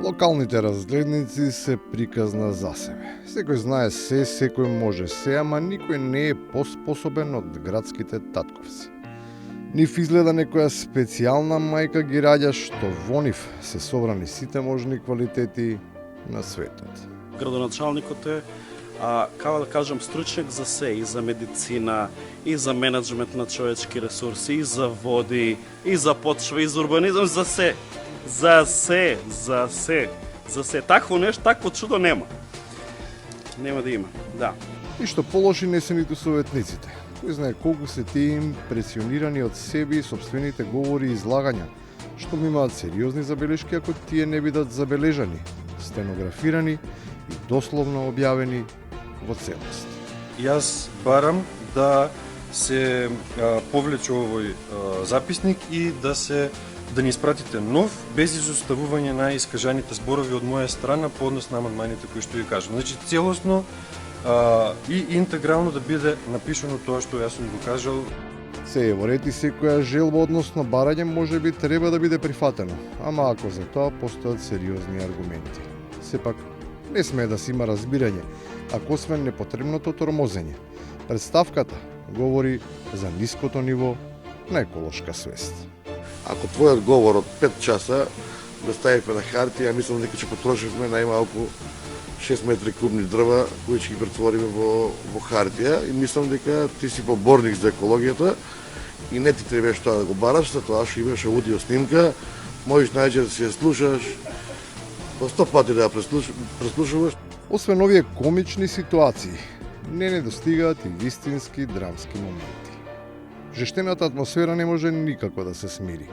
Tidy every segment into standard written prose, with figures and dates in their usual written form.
Локалните разгледници се приказна за себе. Секој знае се, секој може се, ама никој не е поспособен од градските татковци. Нив изгледа некоја специјална мајка ги раѓа што во нив се собрани сите можни квалитети на светот. Градоначалникот е, како да кажам, стручнjak за се, и за медицина, и за менеджмент на човечки ресурси, и за води, и за почва, и за урбанизам, за се. За се. Такво нешто, такво чудо нема. Нема да има, да. И што полоши не се ниту советниците. Кој знае колку се тие импресионирани од себе и собствените говори и излагања, што ми имаат сериозни забелешки ако тие не бидат забележани, стенографирани и дословно објавени во целост. Јас барам да се повлече овој записник и да ни испратите нов, без изоставување на искажаните зборови од моја страна по однос на амандманите кои што ви кажам. Значи целосно и интегрално да биде напишано тоа што јас сум го кажал. Се е во ред и секоја желба односно барање може би треба да биде прифатено, ама ако за тоа постојат сериозни аргументи. Сепак, не смее да се има разбирање, ако освен непотребното тормозење. Представката говори за ниското ниво на еколошка свест. Ако твојот говор од 5 часа го ставивме на хартија, мислам дека ќе потрошивме најмалку 6 метри кубни дрва кои ќе ги претвориме во хартија и мислам дека ти си поборник за екологијата и не ти требаш тоа да го бараш, затоа што имаш аудио снимка, можеш најче да си ја слушаш, по 100 пати да ја преслушуваш. Освен овие комични ситуации, не недостигаат и вистински драмски моменти. Жештената атмосфера не може никако да се смири.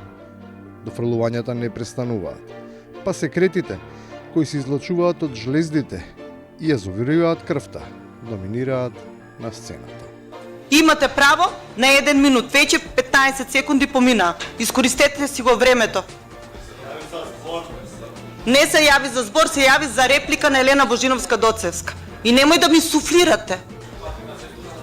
Дофрлувањата не престануваат. Па секретите, кои се излачуваат од жлездите и ја завируваат крвта, доминираат на сцената. Имате право на 1 минут, веќе 15 секунди помина. Искористете си го времето. Не се јави за збор, се јави за реплика на Елена Божиновска-Доцевска. И немој да ми суфлирате.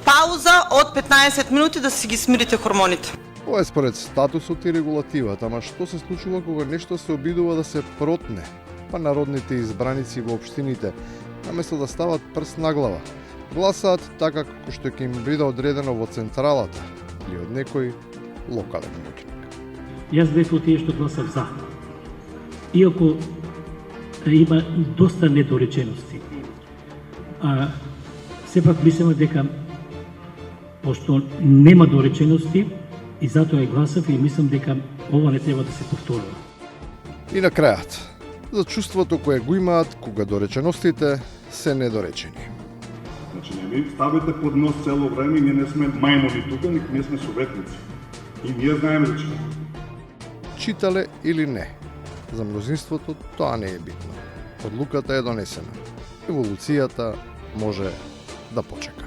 Пауза од 15 минути да си ги смирите хормоните. Ова е според статусот и регулативата, ама што се случува кога нешто се обидува да се протне? Па народните избраници во општините, наместо да стават прст на глава, гласаат така како што ќе им биде одредено во централата или од некој локален моќник. Јас бев од тие што гласав за. Иако има доста недоречености. Сепак мислам дека пошто нема доречености и затоа ја гласав и мислам дека ова не треба да се повторува. И на крајот, за чувството кое го имаат кога дореченостите се недоречени. Значи, не ми ставите под нос цело време, ние не сме мајмони тука, ние сме советници. И ние знаеме да читаме. Читале или не, за мнозинството тоа не е битно. Одлуката е донесена. Еволуцијата може да почека.